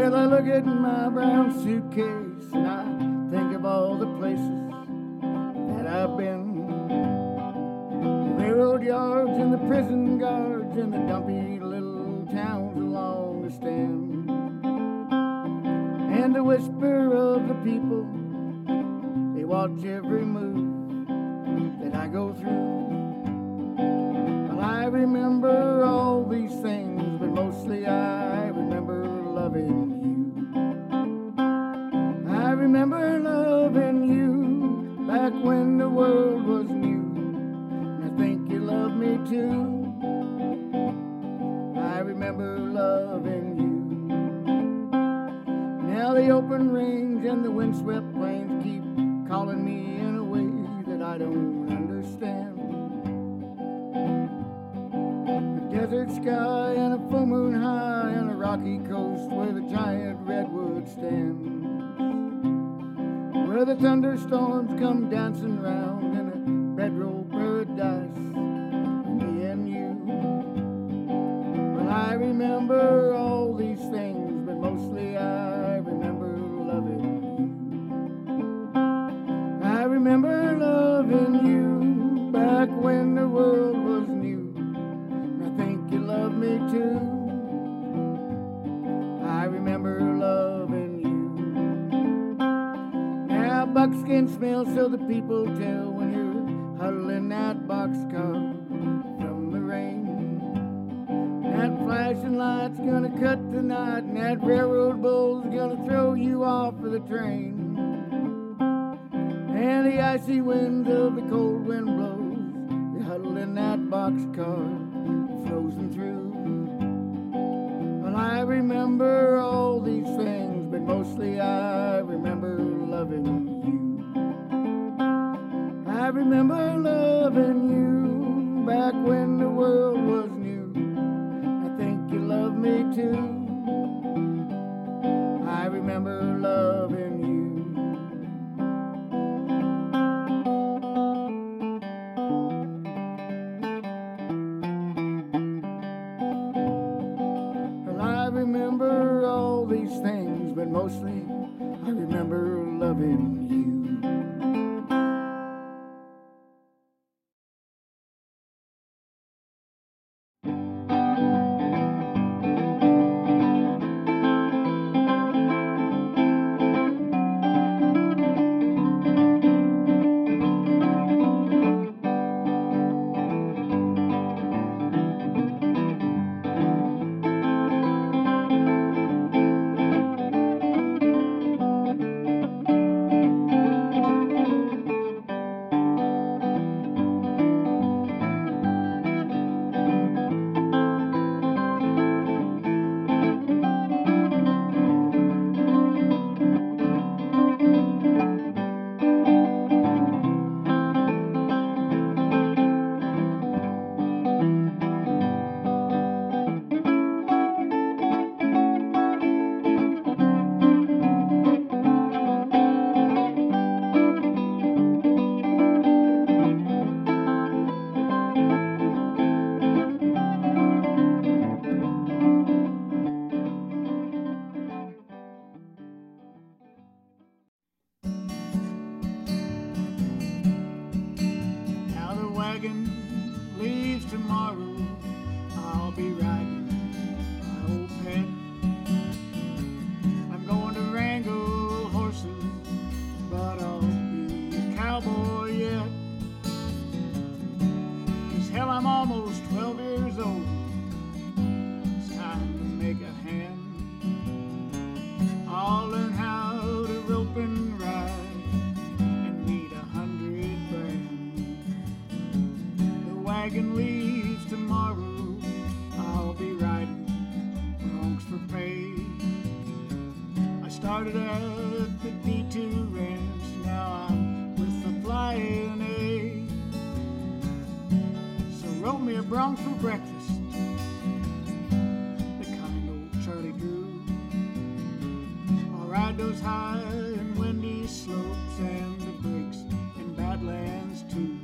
Well, I look at my brown suitcase and I think of all the places that I've been. The railroad yards and the prison guards and the dumpy little towns along the stem. And the whisper of the people, they watch every move that I go through. Well, I remember all these things, but mostly I remember loving you. I remember loving you back when the world was new, and I think you love me too. I remember loving you. Now the open range and the windswept plains keep calling me in a way that I don't understand. A desert sky and a full moon high and a rocky coast where the giant redwood stands, where the thunderstorms come dancing round in a bedroll paradise with me and you. Well, I remember all these things, but mostly I remember loving you. I remember loving you back when the world was new, and I think you love me too. I remember loving you. Now buckskin smells so the people tell when you're huddled in that boxcar from the rain. That flashing light's gonna cut the night, and that railroad bull's gonna throw you off of the train. And the icy winds of the cold wind blows, you're huddled in that boxcar, frozen through. Well, I remember all these things, but mostly I remember loving you. I remember loving you back when the world was new. I think you love me too. I remember loving you. Well, I remember all these things, but mostly I remember loving you. Started at the D2 ranch, now I'm with the Flying A. So roll me a Bronx for breakfast, the kind old Charlie drew. I'll ride those high and windy slopes and the breaks in Badlands too.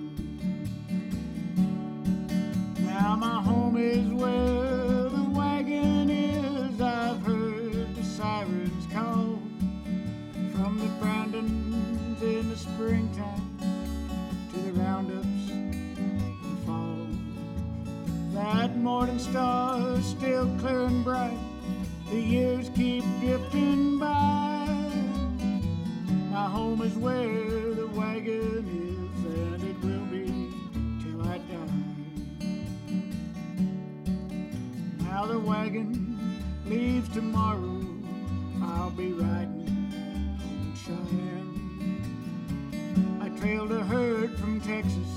Now my home is where the wagon is, I've heard the sirens That morning star is still clear and bright. The years keep drifting by. My home is where the wagon is, and it will be till I die. Now the wagon leaves tomorrow. I'll be riding home Cheyenne. I trailed a herd from Texas.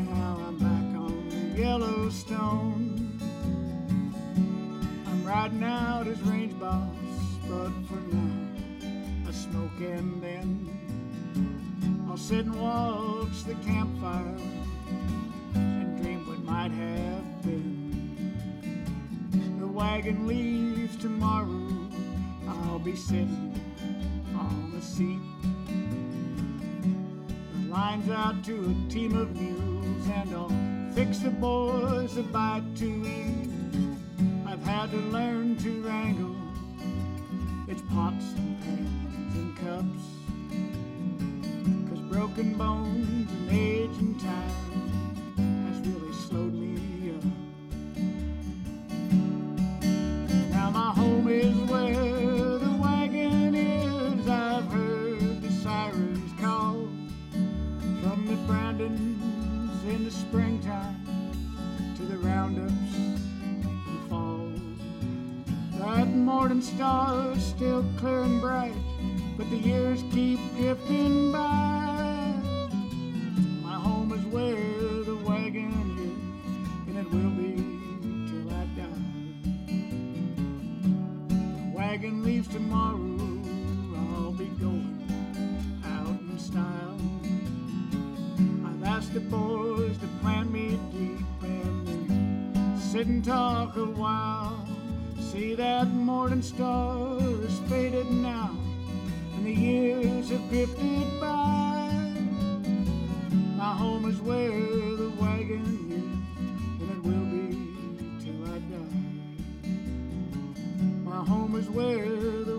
Now I'm back on the Yellowstone. I'm riding out as range boss, but for now I smoke and then I'll sit and watch the campfire and dream what might have been. The wagon leaves tomorrow. I'll be sitting on the seat. The line's out to a team of mules, and I'll fix the boys a bite to eat. I've had to learn to wrangle. It's pots and pans and cups, 'cause broken bones and age and time has really slowed me up. Now my home is where the wagon is. I've heard the sirens call from the Brandons in the springtime to the roundups in the fall. That morning star is still clear and bright, but the years keep drifting by. My home is where the wagon is, and it will be till I die. The wagon leaves tomorrow. I'll be going out in style. I've asked the boys to plant me deep and then sit and talk a while. See, that morning star is faded now, and the years have drifted by. My home is where the wagon is, and it will be till I die. My home is where the